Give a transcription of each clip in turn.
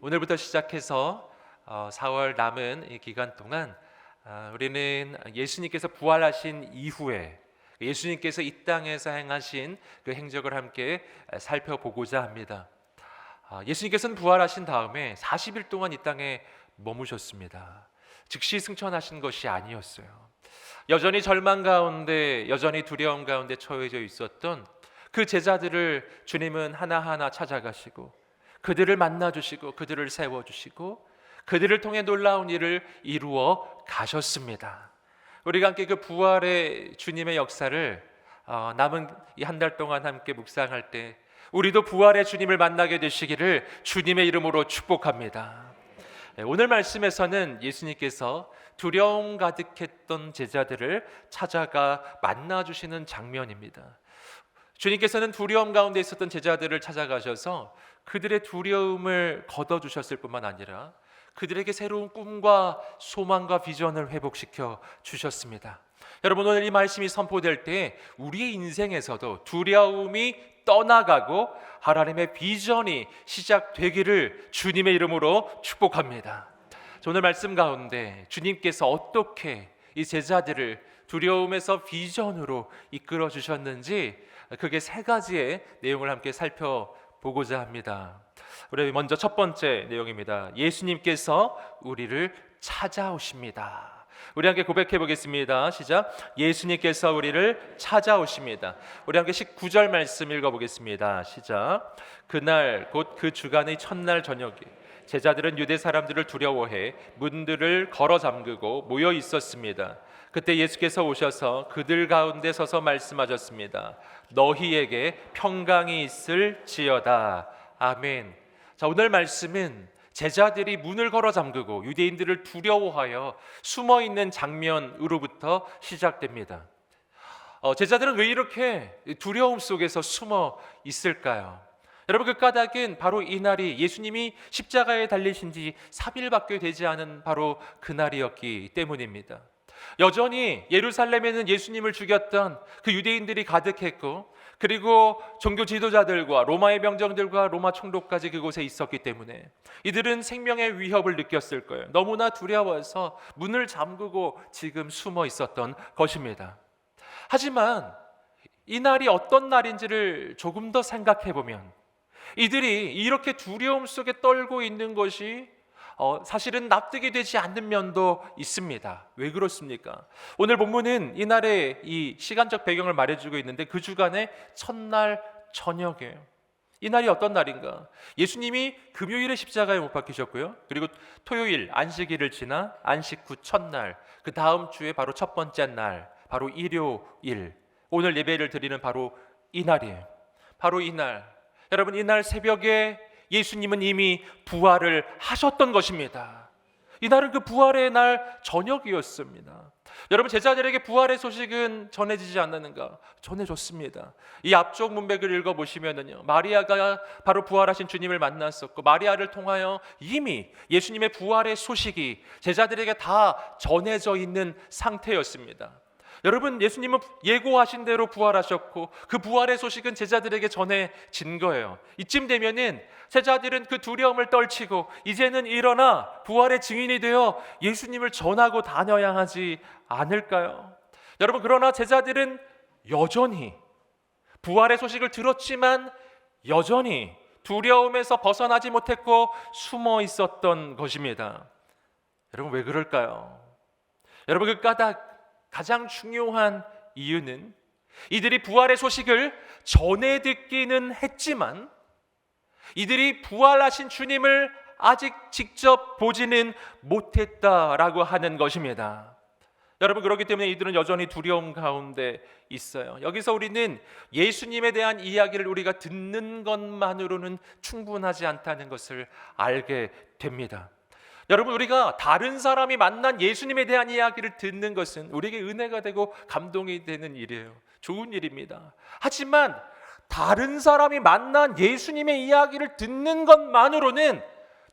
오늘부터 시작해서 4월 남은 이 기간 동안 우리는 예수님께서 부활하신 이후에 예수님께서 이 땅에서 행하신 그 행적을 함께 살펴보고자 합니다. 예수님께서는 부활하신 다음에 40일 동안 이 땅에 머무셨습니다. 즉시 승천하신 것이 아니었어요. 여전히 절망 가운데, 여전히 두려움 가운데 처해져 있었던 그 제자들을 주님은 하나하나 찾아가시고 그들을 만나주시고 그들을 세워주시고 그들을 통해 놀라운 일을 이루어 가셨습니다. 우리가 함께 그 부활의 주님의 역사를 남은 이 한 달 동안 함께 묵상할 때 우리도 부활의 주님을 만나게 되시기를 주님의 이름으로 축복합니다. 오늘 말씀에서는 예수님께서 두려움 가득했던 제자들을 찾아가 만나주시는 장면입니다. 주님께서는 두려움 가운데 있었던 제자들을 찾아가셔서 그들의 두려움을 걷어주셨을 뿐만 아니라 그들에게 새로운 꿈과 소망과 비전을 회복시켜 주셨습니다. 여러분, 오늘 이 말씀이 선포될 때 우리의 인생에서도 두려움이 떠나가고 하나님의 비전이 시작되기를 주님의 이름으로 축복합니다. 오늘 말씀 가운데 주님께서 어떻게 이 제자들을 두려움에서 비전으로 이끌어 주셨는지 그게 세 가지의 내용을 함께 살펴보고자 합니다. 우리 먼저 첫 번째 내용입니다. 예수님께서 우리를 찾아오십니다. 우리 함께 고백해 보겠습니다. 시작. 예수님께서 우리를 찾아오십니다. 우리 함께 19절 말씀 읽어보겠습니다. 시작. 그날 곧 그 주간의 첫날 저녁에 제자들은 유대 사람들을 두려워해 문들을 걸어 잠그고 모여 있었습니다. 그때 예수께서 오셔서 그들 가운데 서서 말씀하셨습니다. 너희에게 평강이 있을지어다. 아멘. 자, 오늘 말씀은 제자들이 문을 걸어 잠그고 유대인들을 두려워하여 숨어 있는 장면으로부터 시작됩니다. 제자들은 왜 이렇게 두려움 속에서 숨어 있을까요? 여러분, 그 까닭은 바로 이날이 예수님이 십자가에 달리신 지 3일밖에 되지 않은 바로 그날이었기 때문입니다. 여전히 예루살렘에는 예수님을 죽였던 그 유대인들이 가득했고, 그리고 종교 지도자들과 로마의 병정들과 로마 총독까지 그곳에 있었기 때문에 이들은 생명의 위협을 느꼈을 거예요. 너무나 두려워서 문을 잠그고 지금 숨어 있었던 것입니다. 하지만 이 날이 어떤 날인지를 조금 더 생각해 보면 이들이 이렇게 두려움 속에 떨고 있는 것이 사실은 납득이 되지 않는 면도 있습니다. 왜 그렇습니까? 오늘 본문은 이날의 이 시간적 배경을 말해주고 있는데 그 주간의 첫날 저녁이에요. 이 날이 어떤 날인가? 예수님이 금요일에 십자가에 못 박히셨고요. 그리고 토요일 안식일을 지나 안식 후 첫날, 그 다음 주에 바로 첫 번째 날, 바로 일요일, 오늘 예배를 드리는 바로 이 날이에요. 바로 이 날. 여러분, 이날 새벽에 예수님은 이미 부활을 하셨던 것입니다. 이날은 그 부활의 날 저녁이었습니다. 여러분, 제자들에게 부활의 소식은 전해지지 않았는가? 전해졌습니다. 이 앞쪽 문맥을 읽어보시면요, 마리아가 바로 부활하신 주님을 만났었고 마리아를 통하여 이미 예수님의 부활의 소식이 제자들에게 다 전해져 있는 상태였습니다. 여러분, 예수님은 예고하신 대로 부활하셨고 그 부활의 소식은 제자들에게 전해진 거예요. 이쯤 되면은 제자들은 그 두려움을 떨치고 이제는 일어나 부활의 증인이 되어 예수님을 전하고 다녀야 하지 않을까요? 여러분, 그러나 제자들은 여전히 부활의 소식을 들었지만 여전히 두려움에서 벗어나지 못했고 숨어 있었던 것입니다. 여러분, 왜 그럴까요? 여러분, 그 까닭 가장 중요한 이유는 이들이 부활의 소식을 전해 듣기는 했지만 이들이 부활하신 주님을 아직 직접 보지는 못했다라고 하는 것입니다. 여러분, 그렇기 때문에 이들은 여전히 두려움 가운데 있어요. 여기서 우리는 예수님에 대한 이야기를 우리가 듣는 것만으로는 충분하지 않다는 것을 알게 됩니다. 여러분, 우리가 다른 사람이 만난 예수님에 대한 이야기를 듣는 것은 우리에게 은혜가 되고 감동이 되는 일이에요. 좋은 일입니다. 하지만 다른 사람이 만난 예수님의 이야기를 듣는 것만으로는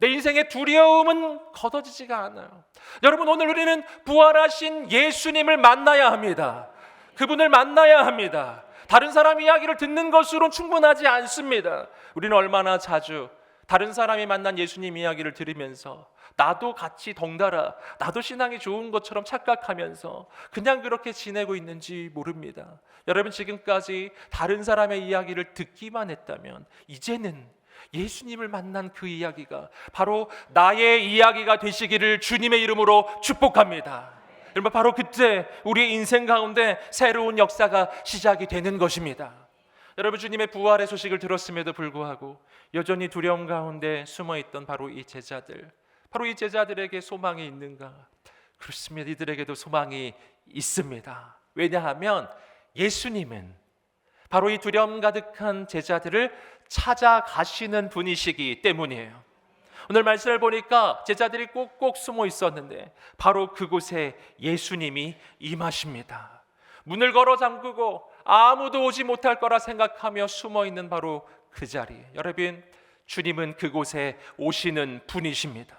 내 인생의 두려움은 걷어지지가 않아요. 여러분, 오늘 우리는 부활하신 예수님을 만나야 합니다. 그분을 만나야 합니다. 다른 사람 이야기를 듣는 것으로는 충분하지 않습니다. 우리는 얼마나 자주 다른 사람이 만난 예수님 이야기를 들으면서 나도 같이 덩달아 나도 신앙이 좋은 것처럼 착각하면서 그냥 그렇게 지내고 있는지 모릅니다. 여러분, 지금까지 다른 사람의 이야기를 듣기만 했다면 이제는 예수님을 만난 그 이야기가 바로 나의 이야기가 되시기를 주님의 이름으로 축복합니다. 여러분, 바로 그때 우리의 인생 가운데 새로운 역사가 시작이 되는 것입니다. 여러분, 주님의 부활의 소식을 들었음에도 불구하고 여전히 두려움 가운데 숨어있던 바로 이 제자들, 바로 이 제자들에게 소망이 있는가? 그렇습니다. 이들에게도 소망이 있습니다. 왜냐하면 예수님은 바로 이 두려움 가득한 제자들을 찾아가시는 분이시기 때문이에요. 오늘 말씀을 보니까 제자들이 꼭꼭 숨어 있었는데 바로 그곳에 예수님이 임하십니다. 문을 걸어 잠그고 아무도 오지 못할 거라 생각하며 숨어 있는 바로 그 자리에, 여러분, 주님은 그곳에 오시는 분이십니다.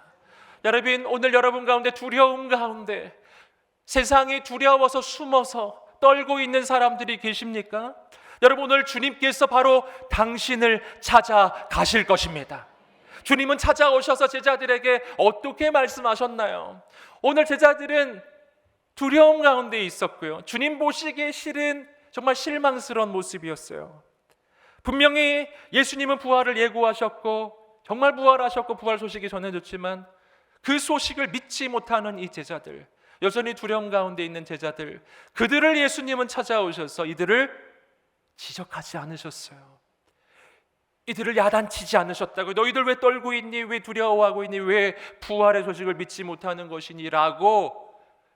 여러분, 오늘 여러분 가운데 두려움 가운데 세상이 두려워서 숨어서 떨고 있는 사람들이 계십니까? 여러분, 오늘 주님께서 바로 당신을 찾아가실 것입니다. 주님은 찾아오셔서 제자들에게 어떻게 말씀하셨나요? 오늘 제자들은 두려움 가운데 있었고요, 주님 보시기에 실은 정말 실망스러운 모습이었어요. 분명히 예수님은 부활을 예고하셨고 정말 부활하셨고 부활 소식이 전해졌지만 그 소식을 믿지 못하는 이 제자들, 여전히 두려움 가운데 있는 제자들, 그들을 예수님은 찾아오셔서 이들을 지적하지 않으셨어요. 이들을 야단치지 않으셨다고. 너희들 왜 떨고 있니? 왜 두려워하고 있니? 왜 부활의 소식을 믿지 못하는 것이니? 라고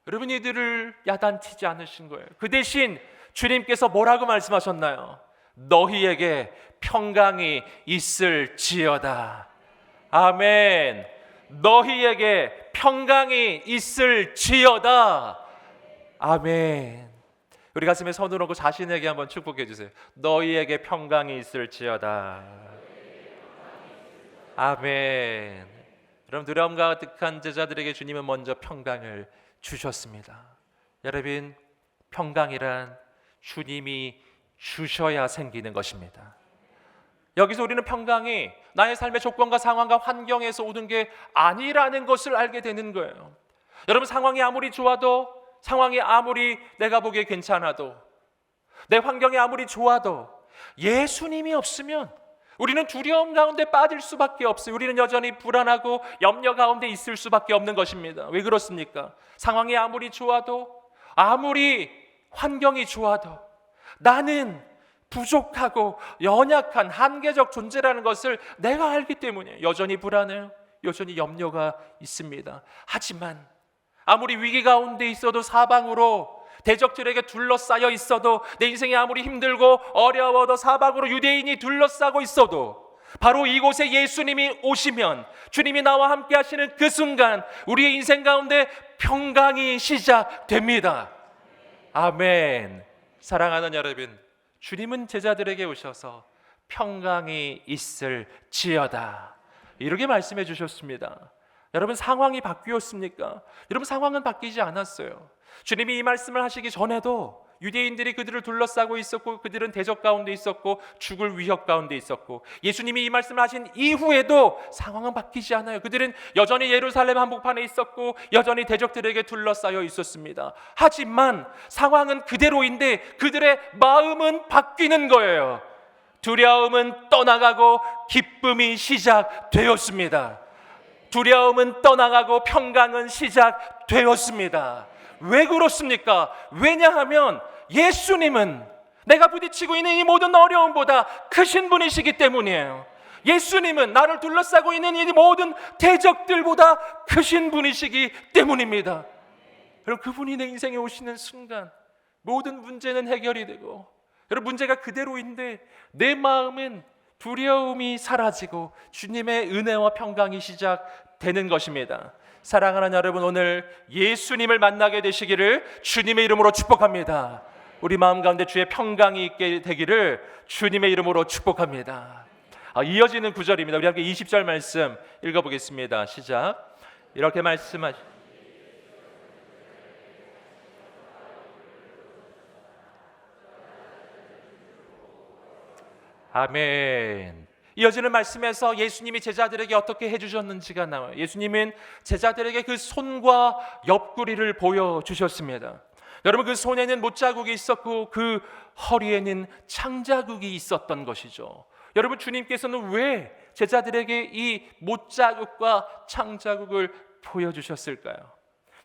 여러분, 이들을 야단치지 않으신 거예요. 그 대신 주님께서 뭐라고 말씀하셨나요? 너희에게 평강이 있을지어다. 아멘. 너희에게 평강이 있을지어다. 아멘. 우리 가슴에 손을 얹고 자신에게 한번 축복해 주세요. 너희에게 평강이 있을지어다. 아멘. 여러분, 두려움 가득한 제자들에게 주님은 먼저 평강을 주셨습니다. 여러분, 평강이란 주님이 주셔야 생기는 것입니다. 여기서 우리는 평강이 나의 삶의 조건과 상황과 환경에서 오는 게 아니라는 것을 알게 되는 거예요. 여러분, 상황이 아무리 좋아도, 상황이 아무리 내가 보기에 괜찮아도, 내 환경이 아무리 좋아도 예수님이 없으면 우리는 두려움 가운데 빠질 수밖에 없어요. 우리는 여전히 불안하고 염려 가운데 있을 수밖에 없는 것입니다. 왜 그렇습니까? 상황이 아무리 좋아도, 아무리 환경이 좋아도 나는 부족하고 연약한 한계적 존재라는 것을 내가 알기 때문에 여전히 불안해요. 여전히 염려가 있습니다. 하지만 아무리 위기 가운데 있어도, 사방으로 대적들에게 둘러싸여 있어도, 내 인생이 아무리 힘들고 어려워도 사방으로 유대인이 둘러싸고 있어도 바로 이곳에 예수님이 오시면, 주님이 나와 함께 하시는 그 순간 우리의 인생 가운데 평강이 시작됩니다. 아멘. 사랑하는 여러분, 주님은 제자들에게 오셔서 평강이 있을지어다 이렇게 말씀해 주셨습니다. 여러분, 상황이 바뀌었습니까? 여러분, 상황은 바뀌지 않았어요. 주님이 이 말씀을 하시기 전에도 유대인들이 그들을 둘러싸고 있었고, 그들은 대적 가운데 있었고, 죽을 위협 가운데 있었고, 예수님이 이 말씀을 하신 이후에도 상황은 바뀌지 않아요. 그들은 여전히 예루살렘 한복판에 있었고 여전히 대적들에게 둘러싸여 있었습니다. 하지만 상황은 그대로인데 그들의 마음은 바뀌는 거예요. 두려움은 떠나가고 기쁨이 시작되었습니다. 두려움은 떠나가고 평강은 시작되었습니다. 왜 그렇습니까? 왜냐하면 예수님은 내가 부딪히고 있는 이 모든 어려움보다 크신 분이시기 때문이에요. 예수님은 나를 둘러싸고 있는 이 모든 대적들보다 크신 분이시기 때문입니다. 여러분, 그분이 내 인생에 오시는 순간 모든 문제는 해결이 되고, 여러분, 문제가 그대로인데 내 마음은 두려움이 사라지고 주님의 은혜와 평강이 시작되는 것입니다. 사랑하는 여러분, 오늘 예수님을 만나게 되시기를 주님의 이름으로 축복합니다. 우리 마음 가운데 주의 평강이 있게 되기를 주님의 이름으로 축복합니다. 이어지는 구절입니다. 우리 함께 20절 말씀 읽어보겠습니다. 시작. 이렇게 말씀하시. 아멘. 이어지는 말씀에서 예수님이 제자들에게 어떻게 해주셨는지가 나와요. 예수님은 제자들에게 그 손과 옆구리를 보여주셨습니다. 여러분, 그 손에는 못자국이 있었고 그 허리에는 창자국이 있었던 것이죠. 여러분, 주님께서는 왜 제자들에게 이 못자국과 창자국을 보여주셨을까요?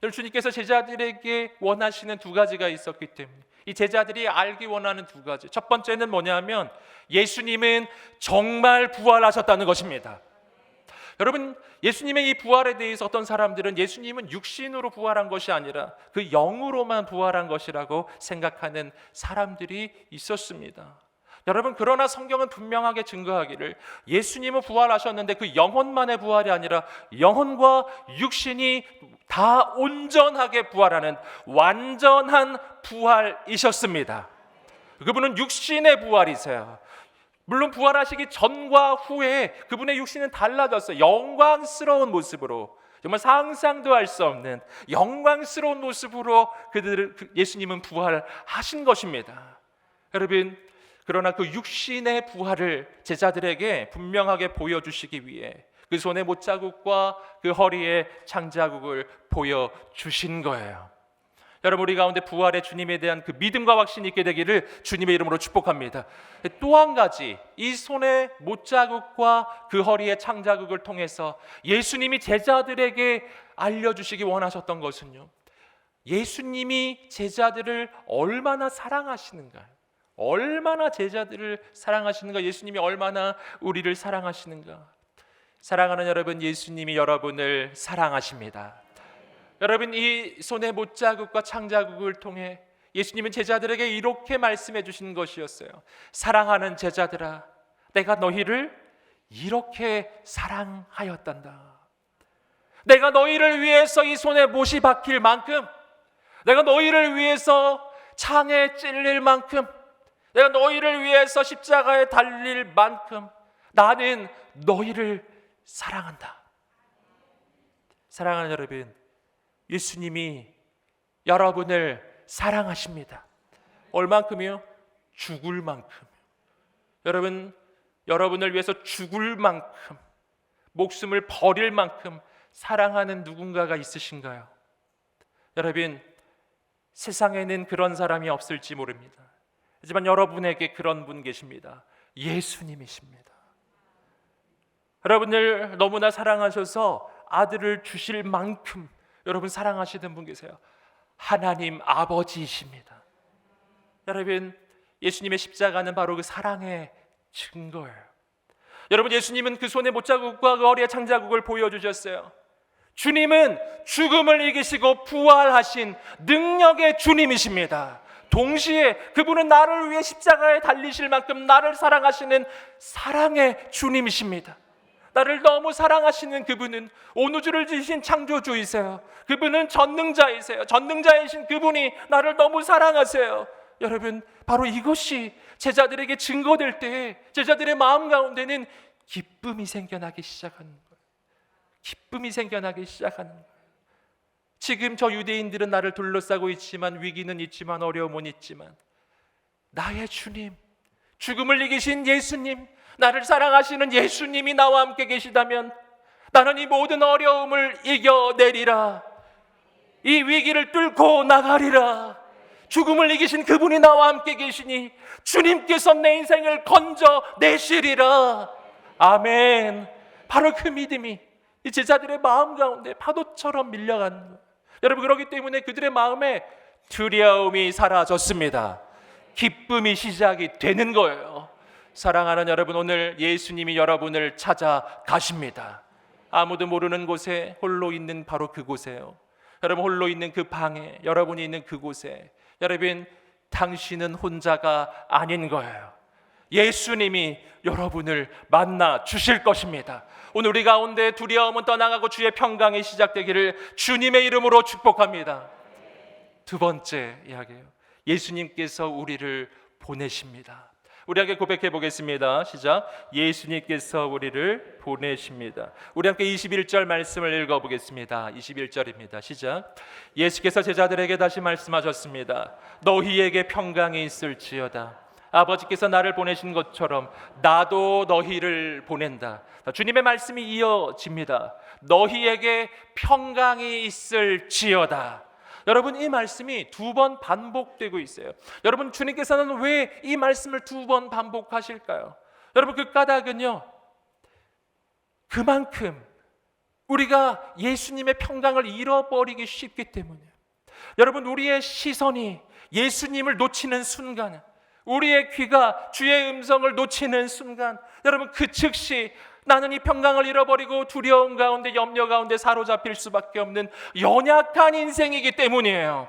여러분, 주님께서 제자들에게 원하시는 두 가지가 있었기 때문에, 이 제자들이 알기 원하는 두 가지, 첫 번째는 뭐냐면 예수님은 정말 부활하셨다는 것입니다. 여러분, 예수님의 이 부활에 대해서 어떤 사람들은 예수님은 육신으로 부활한 것이 아니라 그 영으로만 부활한 것이라고 생각하는 사람들이 있었습니다. 여러분, 그러나 성경은 분명하게 증거하기를 예수님은 부활하셨는데 그 영혼만의 부활이 아니라 영혼과 육신이 다 온전하게 부활하는 완전한 부활이셨습니다. 그분은 육신의 부활이세요. 물론 부활하시기 전과 후에 그분의 육신은 달라졌어요. 영광스러운 모습으로, 정말 상상도 할 수 없는 영광스러운 모습으로 예수님은 부활하신 것입니다. 여러분, 그러나 그 육신의 부활을 제자들에게 분명하게 보여주시기 위해 그 손에 못자국과 그 허리에 창자국을 보여주신 거예요. 여러분, 우리 가운데 부활의 주님에 대한 그 믿음과 확신이 있게 되기를 주님의 이름으로 축복합니다. 또 한 가지, 이 손에 못자국과 그 허리에 창자국을 통해서 예수님이 제자들에게 알려주시기 원하셨던 것은요, 예수님이 제자들을 얼마나 사랑하시는가, 얼마나 제자들을 사랑하시는가, 예수님이 얼마나 우리를 사랑하시는가. 사랑하는 여러분, 예수님이 여러분을 사랑하십니다. 여러분, 이 손에 못자국과 창자국을 통해 예수님은 제자들에게 이렇게 말씀해 주신 것이었어요. 사랑하는 제자들아, 내가 너희를 이렇게 사랑하였단다. 내가 너희를 위해서 이 손에 못이 박힐 만큼, 내가 너희를 위해서 창에 찔릴 만큼, 내가 너희를 위해서 십자가에 달릴 만큼 나는 너희를 사랑한다. 사랑하는 여러분, 예수님이 여러분을 사랑하십니다. 얼만큼이요? 죽을 만큼. 여러분, 여러분을 위해서 죽을 만큼, 목숨을 버릴 만큼 사랑하는 누군가가 있으신가요? 여러분, 세상에는 그런 사람이 없을지 모릅니다. 하지만 여러분에게 그런 분 계십니다. 예수님이십니다. 여러분을 너무나 사랑하셔서 아들을 주실 만큼 여러분 사랑하시는 분 계세요. 하나님 아버지이십니다. 여러분, 예수님의 십자가는 바로 그 사랑의 증거예요. 여러분, 예수님은 그 손에 못자국과 그 허리에 창자국을 보여주셨어요. 주님은 죽음을 이기시고 부활하신 능력의 주님이십니다. 동시에 그분은 나를 위해 십자가에 달리실 만큼 나를 사랑하시는 사랑의 주님이십니다. 나를 너무 사랑하시는 그분은 온 우주를 지으신 창조주이세요. 그분은 전능자이세요. 전능자이신 그분이 나를 너무 사랑하세요. 여러분, 바로 이것이 제자들에게 증거될 때 제자들의 마음 가운데는 기쁨이 생겨나기 시작하는 거예요. 기쁨이 생겨나기 시작하는 거예요. 지금 저 유대인들은 나를 둘러싸고 있지만, 위기는 있지만, 어려움은 있지만, 나의 주님, 죽음을 이기신 예수님, 나를 사랑하시는 예수님이 나와 함께 계시다면 나는 이 모든 어려움을 이겨내리라. 이 위기를 뚫고 나가리라. 죽음을 이기신 그분이 나와 함께 계시니 주님께서 내 인생을 건져내시리라. 아멘. 바로 그 믿음이 이 제자들의 마음 가운데 파도처럼 밀려가는 거예요. 여러분, 그렇기 때문에 그들의 마음에 두려움이 사라졌습니다. 기쁨이 시작이 되는 거예요. 사랑하는 여러분, 오늘 예수님이 여러분을 찾아가십니다. 아무도 모르는 곳에 홀로 있는 바로 그곳에요. 여러분, 홀로 있는 그 방에, 여러분이 있는 그곳에, 여러분, 당신은 혼자가 아닌 거예요. 예수님이 여러분을 만나 주실 것입니다. 오늘 우리 가운데 두려움은 떠나가고 주의 평강이 시작되기를 주님의 이름으로 축복합니다. 두 번째 이야기예요. 예수님께서 우리를 보내십니다. 우리 함께 고백해 보겠습니다. 시작. 예수님께서 우리를 보내십니다. 우리 함께 21절 말씀을 읽어 보겠습니다. 21절입니다. 시작. 예수께서 제자들에게 다시 말씀하셨습니다. 너희에게 평강이 있을지어다. 아버지께서 나를 보내신 것처럼 나도 너희를 보낸다. 주님의 말씀이 이어집니다. 너희에게 평강이 있을지어다. 여러분, 이 말씀이 두 번 반복되고 있어요. 여러분, 주님께서는 왜 이 말씀을 두 번 반복하실까요? 여러분, 그 까닭은요, 그만큼 우리가 예수님의 평강을 잃어버리기 쉽기 때문이에요. 여러분, 우리의 시선이 예수님을 놓치는 순간, 우리의 귀가 주의 음성을 놓치는 순간, 여러분, 그 즉시 나는 이 평강을 잃어버리고 두려움 가운데, 염려 가운데 사로잡힐 수밖에 없는 연약한 인생이기 때문이에요.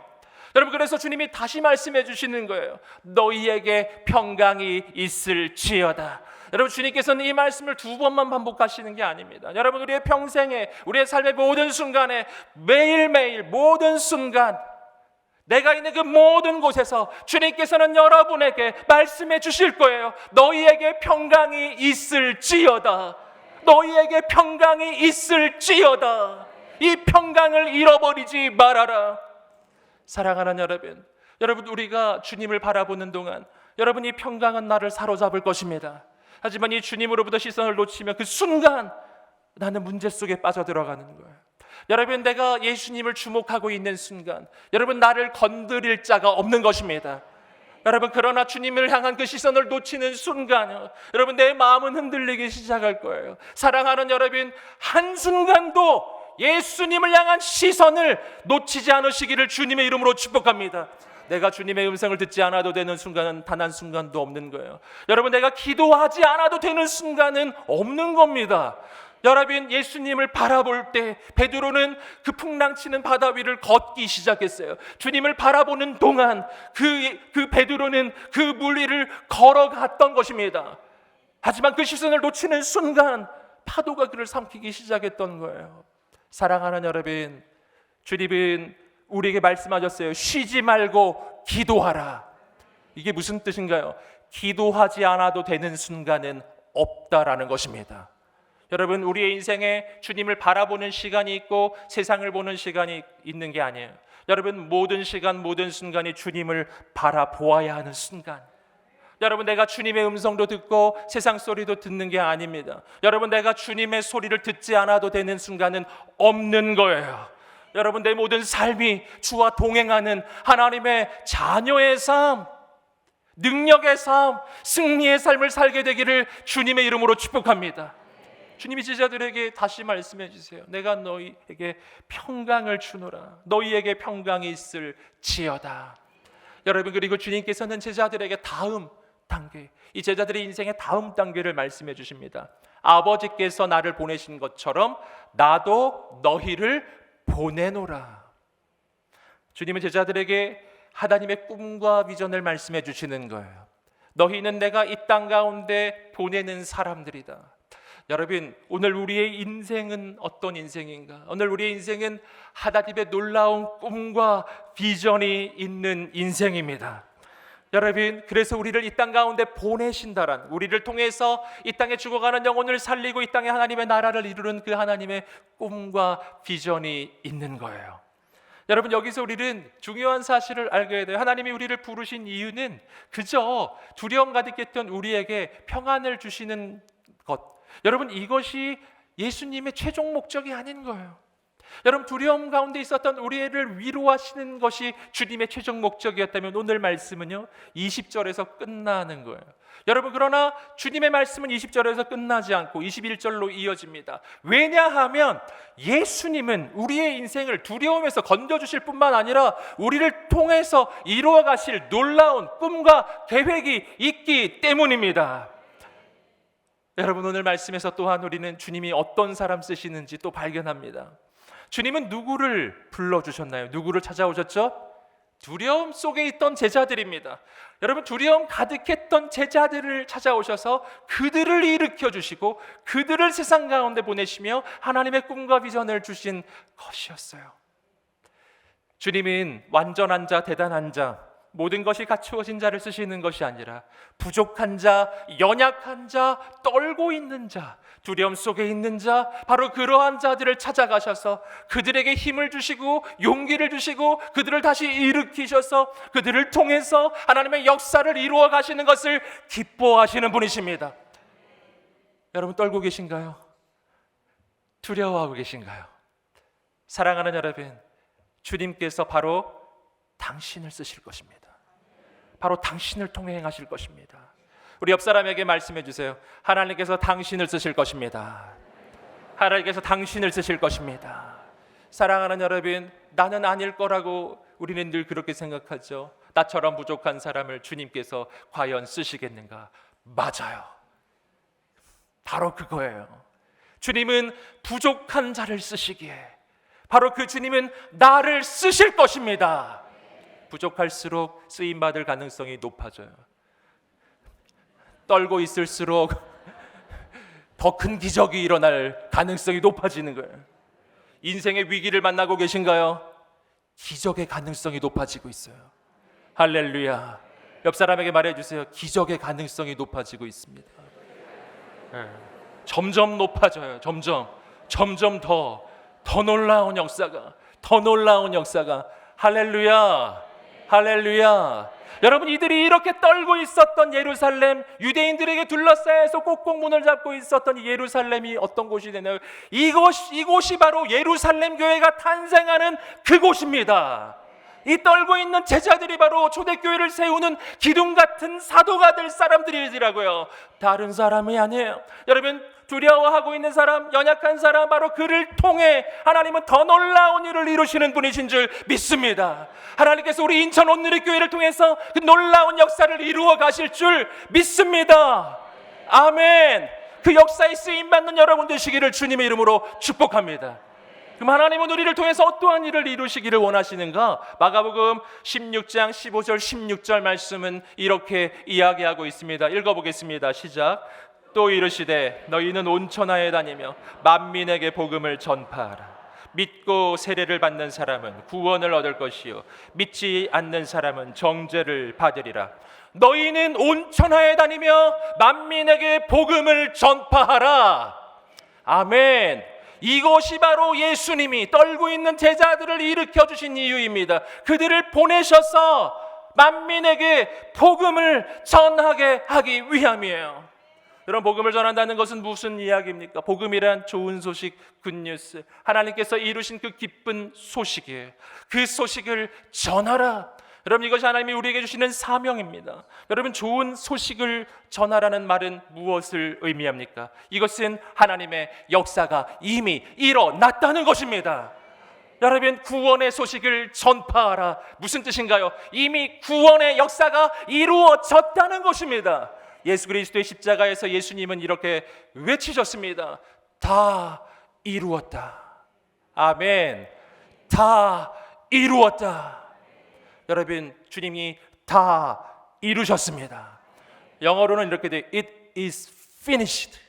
여러분, 그래서 주님이 다시 말씀해 주시는 거예요. 너희에게 평강이 있을지어다. 여러분, 주님께서는 이 말씀을 두 번만 반복하시는 게 아닙니다. 여러분, 우리의 평생에, 우리의 삶의 모든 순간에, 매일매일 모든 순간, 내가 있는 그 모든 곳에서 주님께서는 여러분에게 말씀해 주실 거예요. 너희에게 평강이 있을지어다. 너희에게 평강이 있을지어다. 이 평강을 잃어버리지 말아라. 사랑하는 여러분, 우리가 주님을 바라보는 동안 여러분, 이 평강은 나를 사로잡을 것입니다. 하지만 이 주님으로부터 시선을 놓치면 그 순간 나는 문제 속에 빠져들어가는 거예요. 여러분, 내가 예수님을 주목하고 있는 순간 여러분, 나를 건드릴 자가 없는 것입니다. 여러분, 그러나 주님을 향한 그 시선을 놓치는 순간 여러분, 내 마음은 흔들리기 시작할 거예요. 사랑하는 여러분, 한순간도 예수님을 향한 시선을 놓치지 않으시기를 주님의 이름으로 축복합니다. 내가 주님의 음성을 듣지 않아도 되는 순간은 단 한 순간도 없는 거예요. 여러분, 내가 기도하지 않아도 되는 순간은 없는 겁니다. 여러분, 예수님을 바라볼 때 베드로는 그 풍랑치는 바다 위를 걷기 시작했어요. 주님을 바라보는 동안 그 베드로는 그 물 위를 걸어갔던 것입니다. 하지만 그 시선을 놓치는 순간 파도가 그를 삼키기 시작했던 거예요. 사랑하는 여러분, 주님은 우리에게 말씀하셨어요. 쉬지 말고 기도하라. 이게 무슨 뜻인가요? 기도하지 않아도 되는 순간은 없다라는 것입니다. 여러분, 우리의 인생에 주님을 바라보는 시간이 있고 세상을 보는 시간이 있는 게 아니에요. 여러분, 모든 시간, 모든 순간이 주님을 바라보아야 하는 순간. 여러분, 내가 주님의 음성도 듣고 세상 소리도 듣는 게 아닙니다. 여러분, 내가 주님의 소리를 듣지 않아도 되는 순간은 없는 거예요. 여러분, 내 모든 삶이 주와 동행하는 하나님의 자녀의 삶, 능력의 삶, 승리의 삶을 살게 되기를 주님의 이름으로 축복합니다. 주님이 제자들에게 다시 말씀해 주세요. 내가 너희에게 평강을 주노라. 너희에게 평강이 있을지어다. 여러분, 그리고 주님께서는 제자들에게 다음 단계, 이 제자들의 인생의 다음 단계를 말씀해 주십니다. 아버지께서 나를 보내신 것처럼 나도 너희를 보내노라. 주님은 제자들에게 하나님의 꿈과 비전을 말씀해 주시는 거예요. 너희는 내가 이 땅 가운데 보내는 사람들이다. 여러분, 오늘 우리의 인생은 어떤 인생인가? 오늘 우리의 인생은 하나님의 놀라운 꿈과 비전이 있는 인생입니다. 여러분, 그래서 우리를 이 땅 가운데 보내신다란, 우리를 통해서 이 땅에 죽어가는 영혼을 살리고 이 땅에 하나님의 나라를 이루는 그 하나님의 꿈과 비전이 있는 거예요. 여러분, 여기서 우리는 중요한 사실을 알게 돼요. 하나님이 우리를 부르신 이유는 그저 두려움 가득했던 우리에게 평안을 주시는 것, 여러분, 이것이 예수님의 최종 목적이 아닌 거예요. 여러분, 두려움 가운데 있었던 우리를 위로하시는 것이 주님의 최종 목적이었다면 오늘 말씀은요 20절에서 끝나는 거예요. 여러분, 그러나 주님의 말씀은 20절에서 끝나지 않고 21절로 이어집니다. 왜냐하면 예수님은 우리의 인생을 두려움에서 건져주실 뿐만 아니라 우리를 통해서 이루어 가실 놀라운 꿈과 계획이 있기 때문입니다. 여러분, 오늘 말씀에서 또한 우리는 주님이 어떤 사람 쓰시는지 또 발견합니다. 주님은 누구를 불러주셨나요? 누구를 찾아오셨죠? 두려움 속에 있던 제자들입니다. 여러분, 두려움 가득했던 제자들을 찾아오셔서 그들을 일으켜 주시고 그들을 세상 가운데 보내시며 하나님의 꿈과 비전을 주신 것이었어요. 주님은 완전한 자, 대단한 자, 모든 것이 갖추어진 자를 쓰시는 것이 아니라 부족한 자, 연약한 자, 떨고 있는 자, 두려움 속에 있는 자, 바로 그러한 자들을 찾아가셔서 그들에게 힘을 주시고 용기를 주시고 그들을 다시 일으키셔서 그들을 통해서 하나님의 역사를 이루어 가시는 것을 기뻐하시는 분이십니다. 여러분, 떨고 계신가요? 두려워하고 계신가요? 사랑하는 여러분, 주님께서 바로 당신을 쓰실 것입니다. 바로 당신을 통해 행하실 것입니다. 우리 옆 사람에게 말씀해 주세요. 하나님께서 당신을 쓰실 것입니다. 하나님께서 당신을 쓰실 것입니다. 사랑하는 여러분, 나는 아닐 거라고 우리는 늘 그렇게 생각하죠. 나처럼 부족한 사람을 주님께서 과연 쓰시겠는가? 맞아요. 바로 그거예요. 주님은 부족한 자를 쓰시기에 바로 그 주님은 나를 쓰실 것입니다. 부족할수록 쓰임받을 가능성이 높아져요. 떨고 있을수록 더 큰 기적이 일어날 가능성이 높아지는 거예요. 인생의 위기를 만나고 계신가요? 기적의 가능성이 높아지고 있어요. 할렐루야. 옆 사람에게 말해주세요. 기적의 가능성이 높아지고 있습니다. 점점 높아져요. 점점 더 놀라운 역사가 할렐루야. 여러분, 이들이 이렇게 떨고 있었던 예루살렘, 유대인들에게 둘러싸여서 꼭꼭 문을 잡고 있었던 이 예루살렘이 어떤 곳이 되나요? 이곳이 바로 예루살렘 교회가 탄생하는 그곳입니다. 이 떨고 있는 제자들이 바로 초대교회를 세우는 기둥 같은 사도가 될 사람들이더라고요. 다른 사람이 아니에요. 여러분, 두려워하고 있는 사람, 연약한 사람, 바로 그를 통해 하나님은 더 놀라운 일을 이루시는 분이신 줄 믿습니다. 하나님께서 우리 인천 온누리교회를 통해서 그 놀라운 역사를 이루어 가실 줄 믿습니다. 아멘. 그 역사에 쓰임받는 여러분 되시기를 주님의 이름으로 축복합니다. 그럼 하나님은 우리를 통해서 어떠한 일을 이루시기를 원하시는가? 마가복음 16장 15절 16절 말씀은 이렇게 이야기하고 있습니다. 읽어보겠습니다. 시작. 또 이르시되 너희는 온 천하에 다니며 만민에게 복음을 전파하라. 믿고 세례를 받는 사람은 구원을 얻을 것이요 믿지 않는 사람은 정죄를 받으리라. 너희는 온 천하에 다니며 만민에게 복음을 전파하라. 아멘. 이것이 바로 예수님이 떨고 있는 제자들을 일으켜 주신 이유입니다. 그들을 보내셔서 만민에게 복음을 전하게 하기 위함이에요. 여러분, 복음을 전한다는 것은 무슨 이야기입니까? 복음이란 좋은 소식, 굿뉴스, 하나님께서 이루신 그 기쁜 소식이에요. 그 소식을 전하라. 여러분, 이것이 하나님이 우리에게 주시는 사명입니다. 여러분, 좋은 소식을 전하라는 말은 무엇을 의미합니까? 이것은 하나님의 역사가 이미 일어났다는 것입니다. 여러분, 구원의 소식을 전파하라. 무슨 뜻인가요? 이미 구원의 역사가 이루어졌다는 것입니다. 예수 그리스도의 십자가에서 예수님은 이렇게 외치셨습니다. 다 이루었다. 아멘. 다 이루었다. 여러분, 주님이 다 이루셨습니다. 영어로는 이렇게 돼요. It is finished.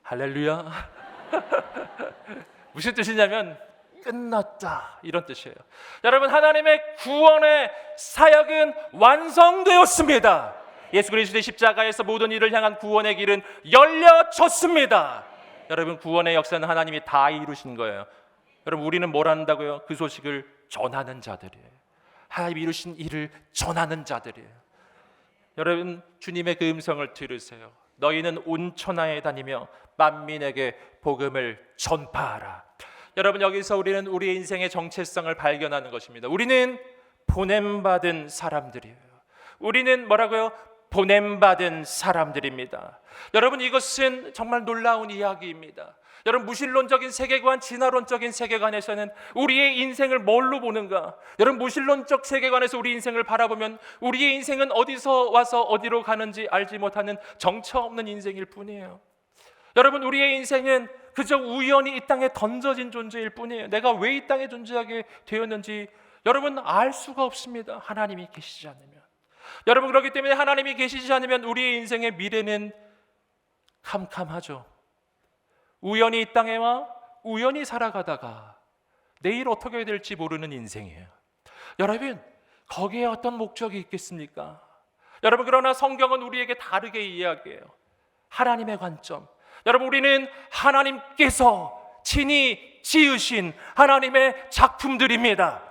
할렐루야. 무슨 뜻이냐면 끝났다, 이런 뜻이에요. 여러분, 하나님의 구원의 사역은 완성되었습니다. 예수 그리스도의 십자가에서 모든 일을 향한 구원의 길은 열려졌습니다. 여러분, 구원의 역사는 하나님이 다 이루신 거예요. 여러분, 우리는 뭘 한다고요? 그 소식을 전하는 자들이에요. 하나님이 이루신 일을 전하는 자들이에요. 여러분, 주님의 그 음성을 들으세요. 너희는 온 천하에 다니며 만민에게 복음을 전파하라. 여러분, 여기서 우리는 우리의 인생의 정체성을 발견하는 것입니다. 우리는 보냄받은 사람들이에요. 우리는 뭐라고요? 보냄받은 사람들입니다. 여러분, 이것은 정말 놀라운 이야기입니다. 여러분, 무신론적인 세계관, 진화론적인 세계관에서는 우리의 인생을 뭘로 보는가? 여러분, 무신론적 세계관에서 우리 인생을 바라보면 우리의 인생은 어디서 와서 어디로 가는지 알지 못하는 정처 없는 인생일 뿐이에요. 여러분, 우리의 인생은 그저 우연히 이 땅에 던져진 존재일 뿐이에요. 내가 왜 이 땅에 존재하게 되었는지 여러분 알 수가 없습니다. 하나님이 계시지 않으면. 여러분, 그렇기 때문에 하나님이 계시지 않으면 우리의 인생의 미래는 캄캄하죠. 우연히 이 땅에 와 우연히 살아가다가 내일 어떻게 될지 모르는 인생이에요. 여러분, 거기에 어떤 목적이 있겠습니까? 여러분, 그러나 성경은 우리에게 다르게 이야기해요. 하나님의 관점. 여러분, 우리는 하나님께서 친히 지으신 하나님의 작품들입니다.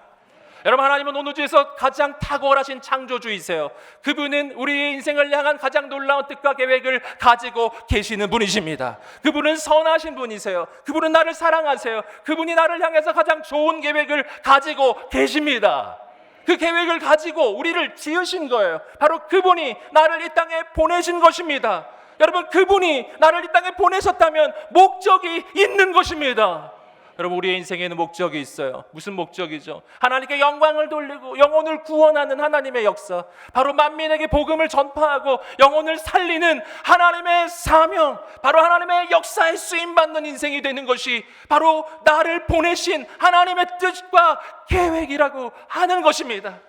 여러분, 하나님은 온 우주에서 가장 탁월하신 창조주이세요. 그분은 우리의 인생을 향한 가장 놀라운 뜻과 계획을 가지고 계시는 분이십니다. 그분은 선하신 분이세요. 그분은 나를 사랑하세요. 그분이 나를 향해서 가장 좋은 계획을 가지고 계십니다. 그 계획을 가지고 우리를 지으신 거예요. 바로 그분이 나를 이 땅에 보내신 것입니다. 여러분, 그분이 나를 이 땅에 보내셨다면 목적이 있는 것입니다. 여러분, 우리의 인생에는 목적이 있어요. 무슨 목적이죠? 하나님께 영광을 돌리고 영혼을 구원하는 하나님의 역사, 바로 만민에게 복음을 전파하고 영혼을 살리는 하나님의 사명, 바로 하나님의 역사에 쓰임받는 인생이 되는 것이 바로 나를 보내신 하나님의 뜻과 계획이라고 하는 것입니다.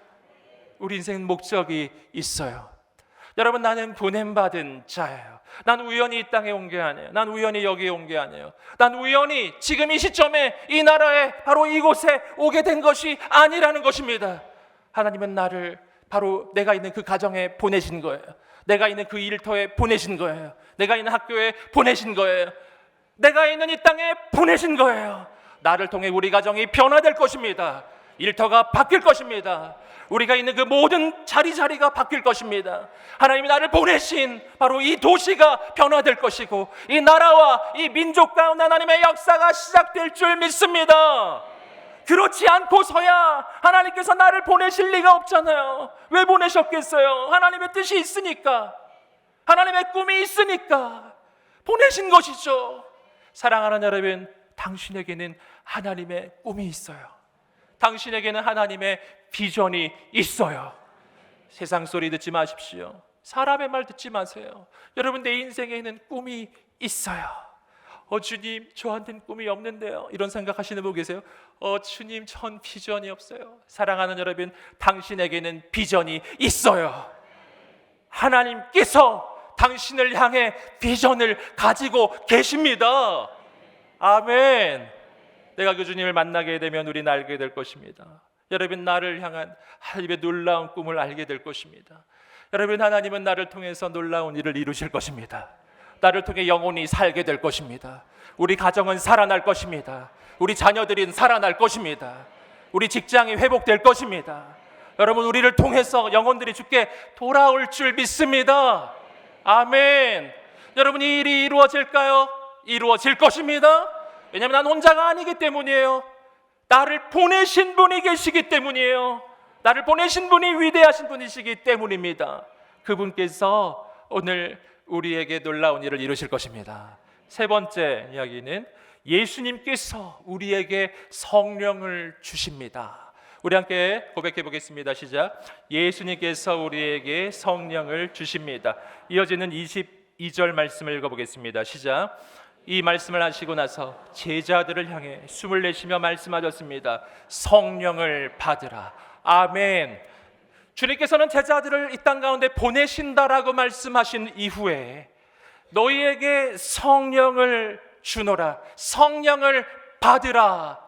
우리 인생은 목적이 있어요. 여러분, 나는 보냄받은 자예요. 난 우연히 이 땅에 온 게 아니에요. 난 우연히 여기에 온 게 아니에요. 난 우연히 지금 이 시점에 이 나라에 바로 이곳에 오게 된 것이 아니라는 것입니다. 하나님은 나를 바로 내가 있는 그 가정에 보내신 거예요. 내가 있는 그 일터에 보내신 거예요. 내가 있는 학교에 보내신 거예요. 내가 있는 이 땅에 보내신 거예요. 나를 통해 우리 가정이 변화될 것입니다. 일터가 바뀔 것입니다. 우리가 있는 그 모든 자리가 바뀔 것입니다. 하나님이 나를 보내신 바로 이 도시가 변화될 것이고 이 나라와 이 민족 가운데 하나님의 역사가 시작될 줄 믿습니다. 그렇지 않고서야 하나님께서 나를 보내실 리가 없잖아요. 왜 보내셨겠어요? 하나님의 뜻이 있으니까, 하나님의 꿈이 있으니까 보내신 것이죠. 사랑하는 여러분, 당신에게는 하나님의 꿈이 있어요. 당신에게는 하나님의 비전이 있어요. 세상 소리 듣지 마십시오. 사람의 말 듣지 마세요. 여러분, 내 인생에는 꿈이 있어요. 주님, 저한테는 꿈이 없는데요. 이런 생각하시는 분 계세요? 주님, 전 비전이 없어요. 사랑하는 여러분, 당신에게는 비전이 있어요. 하나님께서 당신을 향해 비전을 가지고 계십니다. 아멘. 내가 그 주님을 만나게 되면 우리는 알게 될 것입니다. 여러분, 나를 향한 하나님의 놀라운 꿈을 알게 될 것입니다. 여러분, 하나님은 나를 통해서 놀라운 일을 이루실 것입니다. 나를 통해 영혼이 살게 될 것입니다. 우리 가정은 살아날 것입니다. 우리 자녀들은 살아날 것입니다. 우리 직장이 회복될 것입니다. 여러분, 우리를 통해서 영혼들이 주께 돌아올 줄 믿습니다. 아멘. 여러분, 이 일이 이루어질까요? 이루어질 것입니다. 왜냐하면 난 혼자가 아니기 때문이에요. 나를 보내신 분이 계시기 때문이에요. 나를 보내신 분이 위대하신 분이시기 때문입니다. 그분께서 오늘 우리에게 놀라운 일을 이루실 것입니다. 세 번째 이야기는 예수님께서 우리에게 성령을 주십니다. 우리 함께 고백해 보겠습니다. 시작. 예수님께서 우리에게 성령을 주십니다. 이어지는 22절 말씀을 읽어보겠습니다. 시작. 이 말씀을 하시고 나서 제자들을 향해 숨을 내쉬며 말씀하셨습니다. 성령을 받으라. 아멘. 주님께서는 제자들을 이 땅 가운데 보내신다라고 말씀하신 이후에 너희에게 성령을 주노라, 성령을 받으라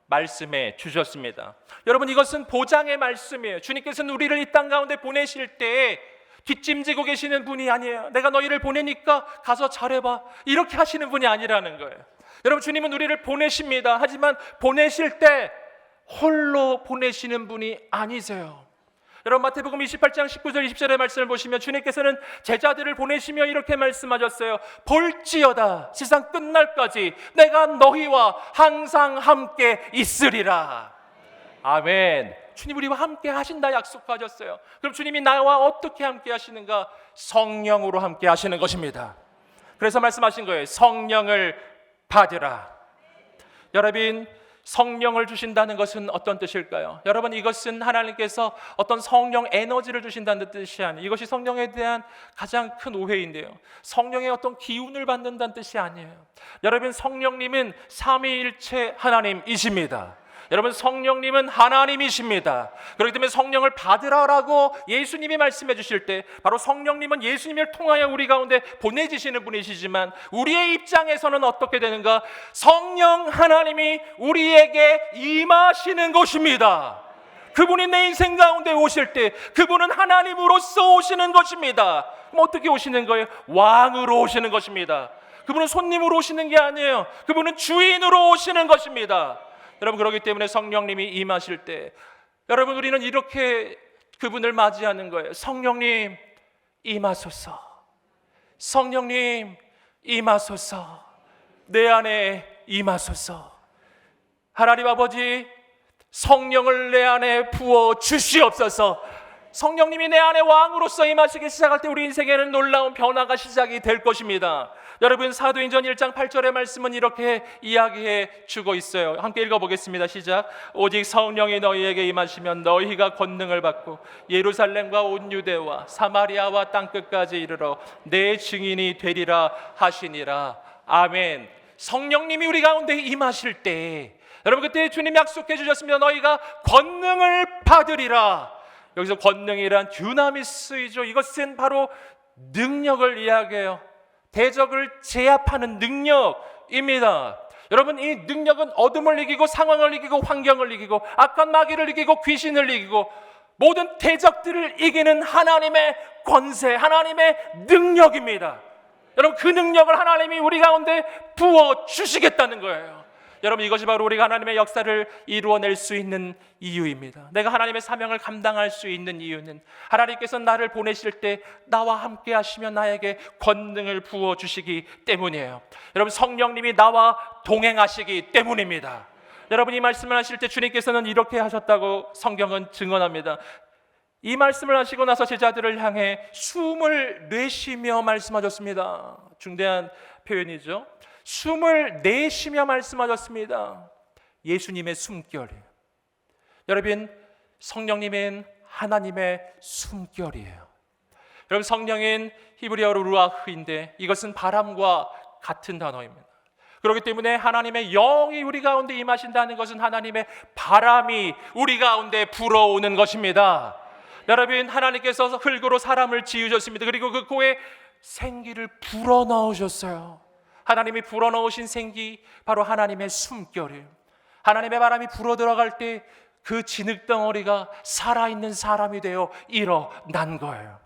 말씀해 주셨습니다. 여러분, 이것은 보장의 말씀이에요. 주님께서는 우리를 이 땅 가운데 보내실 때 뒷짐지고 계시는 분이 아니에요. 내가 너희를 보내니까 가서 잘해봐, 이렇게 하시는 분이 아니라는 거예요. 여러분, 주님은 우리를 보내십니다. 하지만 보내실 때 홀로 보내시는 분이 아니세요. 여러분, 마태복음 28장 19절 20절의 말씀을 보시면 주님께서는 제자들을 보내시며 이렇게 말씀하셨어요. 볼지어다 세상 끝날까지 내가 너희와 항상 함께 있으리라. 아멘. 주님 우리와 함께 하신다 약속하셨어요. 그럼 주님이 나와 어떻게 함께 하시는가? 성령으로 함께 하시는 것입니다. 그래서 말씀하신 거예요. 성령을 받으라. 여러분, 성령을 주신다는 것은 어떤 뜻일까요? 여러분, 이것은 하나님께서 어떤 성령 에너지를 주신다는 뜻이 아니에요. 이것이 성령에 대한 가장 큰 오해인데요. 성령의 어떤 기운을 받는다는 뜻이 아니에요. 여러분, 성령님은 삼위일체 하나님이십니다. 여러분, 성령님은 하나님이십니다. 그렇기 때문에 성령을 받으라라고 예수님이 말씀해 주실 때 바로 성령님은 예수님을 통하여 우리 가운데 보내지시는 분이시지만 우리의 입장에서는 어떻게 되는가? 성령 하나님이 우리에게 임하시는 것입니다. 그분이 내 인생 가운데 오실 때 그분은 하나님으로서 오시는 것입니다. 그럼 어떻게 오시는 거예요? 왕으로 오시는 것입니다. 그분은 손님으로 오시는 게 아니에요. 그분은 주인으로 오시는 것입니다. 여러분, 그렇기 때문에 성령님이 임하실 때 여러분, 우리는 이렇게 그분을 맞이하는 거예요. 성령님 임하소서. 성령님 임하소서. 내 안에 임하소서. 하나님 아버지, 성령을 내 안에 부어 주시옵소서. 성령님이 내 안에 왕으로서 임하시기 시작할 때 우리 인생에는 놀라운 변화가 시작이 될 것입니다. 여러분, 사도행전 1장 8절의 말씀은 이렇게 이야기해 주고 있어요. 함께 읽어보겠습니다. 시작. 오직 성령이 너희에게 임하시면 너희가 권능을 받고 예루살렘과 온 유대와 사마리아와 땅끝까지 이르러 내 증인이 되리라 하시니라. 아멘. 성령님이 우리 가운데 임하실 때 여러분, 그때 주님 약속해 주셨습니다. 너희가 권능을 받으리라. 여기서 권능이란 듀나미스이죠. 이것은 바로 능력을 이야기해요. 대적을 제압하는 능력입니다. 여러분, 이 능력은 어둠을 이기고 상황을 이기고 환경을 이기고 악한 마귀를 이기고 귀신을 이기고 모든 대적들을 이기는 하나님의 권세, 하나님의 능력입니다. 여러분, 그 능력을 하나님이 우리 가운데 부어 주시겠다는 거예요. 여러분, 이것이 바로 우리가 하나님의 역사를 이루어낼 수 있는 이유입니다. 내가 하나님의 사명을 감당할 수 있는 이유는 하나님께서 나를 보내실 때 나와 함께 하시며 나에게 권능을 부어주시기 때문이에요. 여러분, 성령님이 나와 동행하시기 때문입니다. 여러분, 이 말씀을 하실 때 주님께서는 이렇게 하셨다고 성경은 증언합니다. 이 말씀을 하시고 나서 제자들을 향해 숨을 내쉬며 말씀하셨습니다. 중대한 표현이죠. 숨을 내쉬며 말씀하셨습니다. 예수님의 숨결이에요. 여러분, 성령님은 하나님의 숨결이에요. 여러분, 성령은 히브리어로 루아흐인데 이것은 바람과 같은 단어입니다. 그렇기 때문에 하나님의 영이 우리 가운데 임하신다는 것은 하나님의 바람이 우리 가운데 불어오는 것입니다. 여러분, 하나님께서 흙으로 사람을 지으셨습니다. 그리고 그 코에 생기를 불어넣으셨어요. 하나님이 불어넣으신 생기, 바로 하나님의 숨결이에요. 하나님의 바람이 불어들어갈 때 그 진흙덩어리가 살아있는 사람이 되어 일어난 거예요.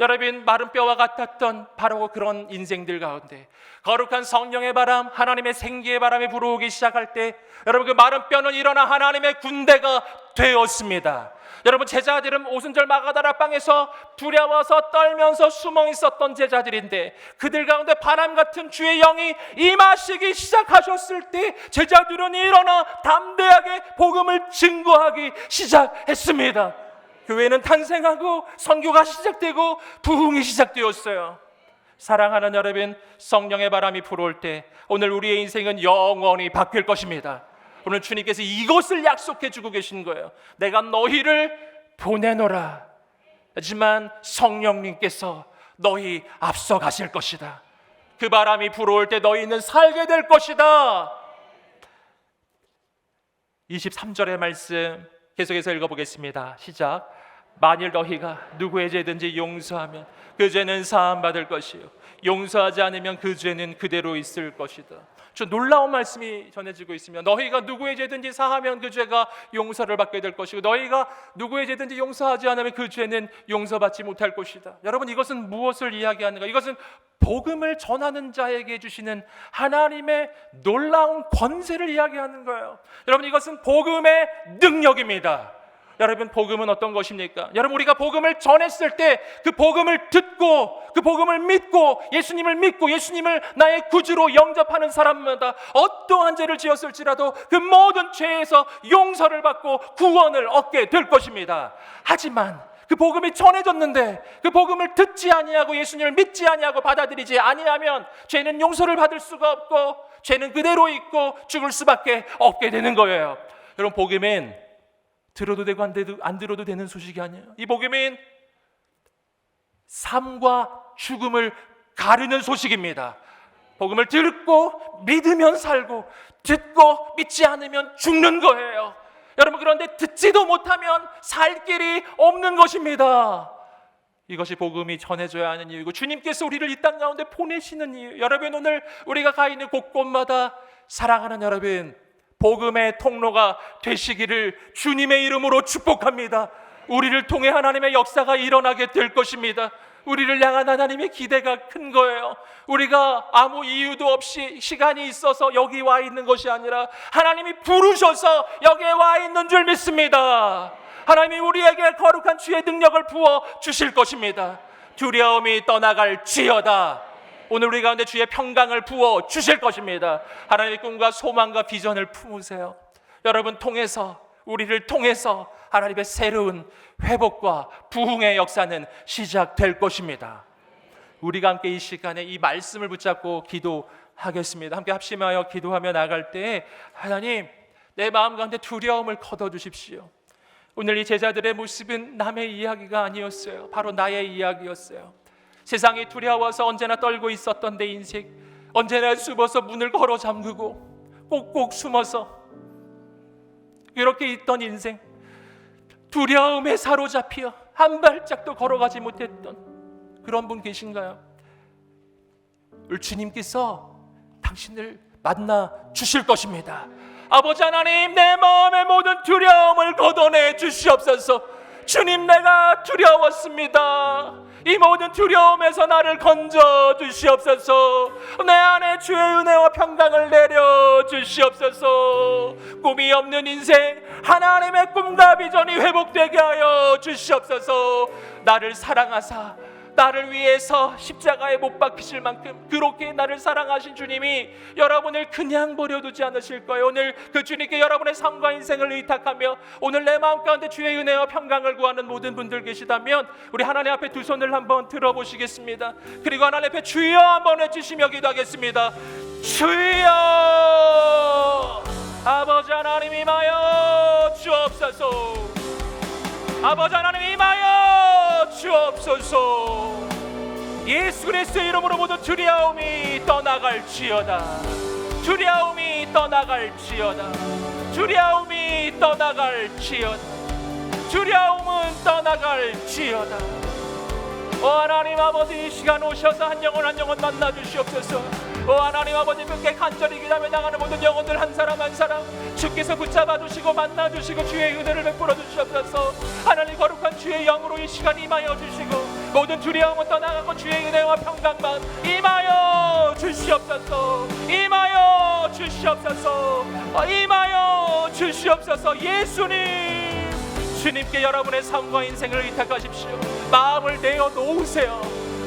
여러분, 마른 뼈와 같았던 바로 그런 인생들 가운데 거룩한 성령의 바람, 하나님의 생기의 바람이 불어오기 시작할 때 여러분, 그 마른 뼈는 일어나 하나님의 군대가 되었습니다. 여러분, 제자들은 오순절 마가다라 방에서 두려워서 떨면서 숨어 있었던 제자들인데 그들 가운데 바람 같은 주의 영이 임하시기 시작하셨을 때 제자들은 일어나 담대하게 복음을 증거하기 시작했습니다. 교회는 탄생하고 선교가 시작되고 부흥이 시작되었어요. 사랑하는 여러분, 성령의 바람이 불어올 때 오늘 우리의 인생은 영원히 바뀔 것입니다. 오늘 주님께서 이것을 약속해 주고 계신 거예요. 내가 너희를 보내노라. 하지만 성령님께서 너희 앞서 가실 것이다. 그 바람이 불어올 때 너희는 살게 될 것이다. 23절의 말씀 계속해서 읽어보겠습니다. 시작. 만일 너희가 누구의 죄든지 용서하면 그 죄는 사함받을 것이요 용서하지 않으면 그 죄는 그대로 있을 것이다. 저 놀라운 말씀이 전해지고 있으며 너희가 누구의 죄든지 사하면 그 죄가 용서를 받게 될 것이고 너희가 누구의 죄든지 용서하지 않으면 그 죄는 용서받지 못할 것이다. 여러분, 이것은 무엇을 이야기하는가? 이것은 복음을 전하는 자에게 주시는 하나님의 놀라운 권세를 이야기하는 거예요. 여러분, 이것은 복음의 능력입니다. 여러분, 복음은 어떤 것입니까? 여러분, 우리가 복음을 전했을 때 그 복음을 듣고 그 복음을 믿고 예수님을 믿고 예수님을 나의 구주로 영접하는 사람마다 어떠한 죄를 지었을지라도 그 모든 죄에서 용서를 받고 구원을 얻게 될 것입니다. 하지만 그 복음이 전해졌는데 그 복음을 듣지 아니하고 예수님을 믿지 아니하고 받아들이지 아니하면 죄는 용서를 받을 수가 없고 죄는 그대로 있고 죽을 수밖에 없게 되는 거예요. 여러분, 복음은 들어도 되고 안 들어도 되는 소식이 아니에요. 이 복음은 삶과 죽음을 가르는 소식입니다. 복음을 듣고 믿으면 살고 듣고 믿지 않으면 죽는 거예요. 여러분, 그런데 듣지도 못하면 살 길이 없는 것입니다. 이것이 복음이 전해져야 하는 이유이고 주님께서 우리를 이 땅 가운데 보내시는 이유. 여러분, 오늘 우리가 가 있는 곳곳마다 사랑하는 여러분, 복음의 통로가 되시기를 주님의 이름으로 축복합니다. 우리를 통해 하나님의 역사가 일어나게 될 것입니다. 우리를 향한 하나님의 기대가 큰 거예요. 우리가 아무 이유도 없이 시간이 있어서 여기 와 있는 것이 아니라 하나님이 부르셔서 여기에 와 있는 줄 믿습니다. 하나님이 우리에게 거룩한 주의 능력을 부어 주실 것입니다. 두려움이 떠나갈지어다. 오늘 우리 가운데 주의 평강을 부어 주실 것입니다. 하나님의 꿈과 소망과 비전을 품으세요. 여러분 통해서, 우리를 통해서 하나님의 새로운 회복과 부흥의 역사는 시작될 것입니다. 우리가 함께 이 시간에 이 말씀을 붙잡고 기도하겠습니다. 함께 합심하여 기도하며 나갈 때 하나님, 내 마음 가운데 두려움을 걷어주십시오. 오늘 이 제자들의 모습은 남의 이야기가 아니었어요. 바로 나의 이야기였어요. 세상이 두려워서 언제나 떨고 있었던 내 인생, 언제나 숨어서 문을 걸어 잠그고 꼭꼭 숨어서 이렇게 있던 인생, 두려움에 사로잡혀 한 발짝도 걸어가지 못했던 그런 분 계신가요? 우리 주님께서 당신을 만나 주실 것입니다. 아버지 하나님, 내 마음의 모든 두려움을 걷어내 주시옵소서. 주님, 내가 두려웠습니다. 이 모든 두려움에서 나를 건져 주시옵소서. 내 안에 주의 은혜와 평강을 내려 주시옵소서. 꿈이 없는 인생, 하나님의 꿈과 비전이 회복되게 하여 주시옵소서. 나를 사랑하사 나를 위해서 십자가에 못 박히실 만큼 그렇게 나를 사랑하신 주님이 여러분을 그냥 버려두지 않으실 거예요. 오늘 그 주님께 여러분의 삶과 인생을 의탁하며 오늘 내 마음 가운데 주의 은혜와 평강을 구하는 모든 분들 계시다면 우리 하나님 앞에 두 손을 한번 들어보시겠습니다. 그리고 하나님 앞에 주여 한번 외치시며 기도하겠습니다. 주여, 아버지 하나님 임하여 주옵소서. 아버지 하나님 임하여 주옵소서. 예수 그리스도의 이름으로 모두 두려움이 떠나갈지어다. 두려움이 떠나갈지어다. 두려움이 떠나갈지어다. 두려움은 떠나갈지어다. 오 하나님 아버지, 이 시간 오셔서 한 영혼 한 영혼 만나 주시옵소서. 오 하나님 아버지, 함께 간절히 기도하며 나가는 모든 영혼들 한 사람 한 사람 주께서 붙잡아 주시고 만나 주시고 주의 은혜를 베풀어 주시옵소서. 하나님 거룩한 주의 영으로 이 시간 임하여 주시고 모든 두려움은 떠나가고 주의 은혜와 평강만 임하여 주시옵소서. 임하여 주시옵소서. 임하여 주시옵소서. 예수님, 주님께 여러분의 삶과 인생을 의탁하십시오. 마음을 내어 놓으세요.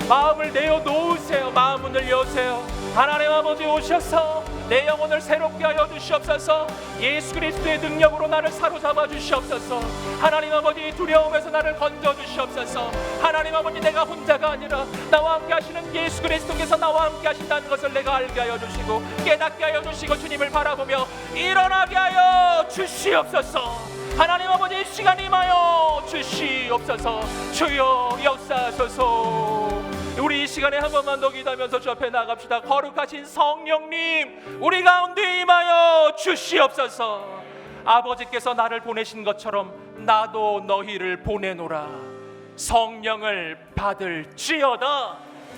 마음을 내어 놓으세요. 마음 문을 여세요. 하나님 아버지 오셔서 내 영혼을 새롭게 하여 주시옵소서. 예수 그리스도의 능력으로 나를 사로잡아 주시옵소서. 하나님 아버지, 두려움에서 나를 건져 주시옵소서. 하나님 아버지, 내가 혼자가 아니라 나와 함께 하시는 예수 그리스도께서 나와 함께 하신다는 것을 내가 알게 하여 주시고 깨닫게 하여 주시고 주님을 바라보며 일어나게 하여 주시옵소서. 하나님 아버지, 시간 임하여 주시옵소서. 주여 역사하소서. 우리 이 시간에 한 번만 더 기도하면서 주 앞에 나갑시다. 거룩하신 성령님, 우리 가운데 임하여 주시옵소서. 아버지께서 나를 보내신 것처럼 나도 너희를 보내노라. 성령을 받을지어다.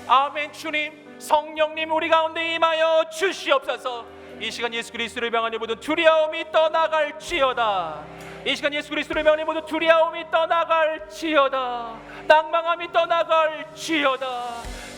아멘. 주님, 성령님 우리 가운데 임하여 주시옵소서. 이 시간 예수 그리스도를 명하니 모든 두려움이 떠나갈지어다. 이 시간 예수 그리스도를 명하니 모든 두려움이 떠나갈지어다. 낭망함이 떠나갈지어다.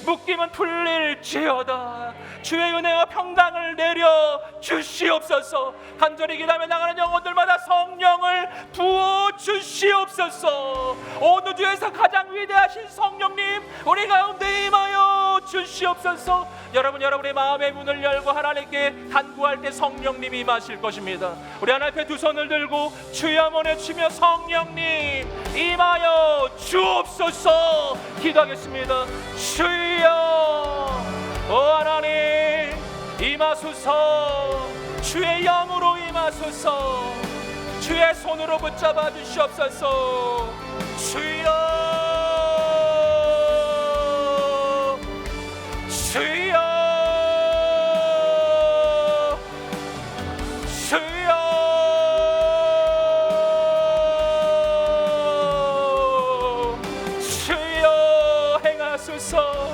묶임은 풀릴지어다. 주의 은혜와 평강을 내려 주시옵소서. 간절히 기도하며 나가는 영혼들마다 성령을 부어 주시옵소서. 온 우주에서 가장 위대하신 성령님, 우리 가운데 임하여 주시옵소서. 여러분의 마음의 문을 열고 하나님께 간구할 때 성령님이 임하실 것입니다. 우리 하나님 앞에 두 손을 들고 주여 한번 외치며 성령님 임하여 주옵소서 기도하겠습니다. 주여, 오 하나님 임하소서. 주의 영으로 임하소서. 주의 손으로 붙잡아 주시옵소서. 주여, 주여, 주여, 주여 행하소서.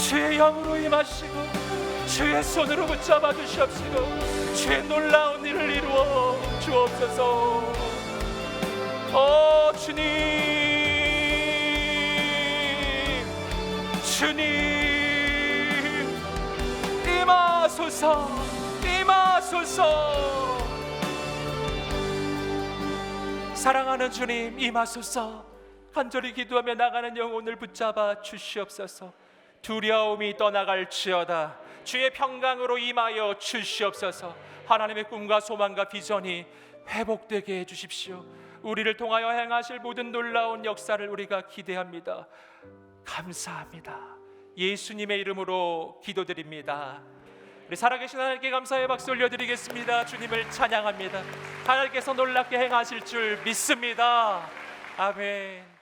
주의 영으로 임하시고 주의 손으로 붙잡아 주시옵시고 주의 놀라운 일을 주옵소서. 주님, 주님 임하소서, 임하소서. 사랑하는 주님 임하소서. 간절히 기도하며 나가는 영혼을 붙잡아 주시옵소서. 두려움이 떠나갈지어다. 주의 평강으로 임하여 주시옵소서. 하나님의 꿈과 소망과 비전이 회복되게 해주십시오. 우리를 통하여 행하실 모든 놀라운 역사를 우리가 기대합니다. 감사합니다. 예수님의 이름으로 기도드립니다. 우리 살아계신 하나님께 감사의 박수 올려드리겠습니다. 주님을 찬양합니다. 하나님께서 놀랍게 행하실 줄 믿습니다. 아멘.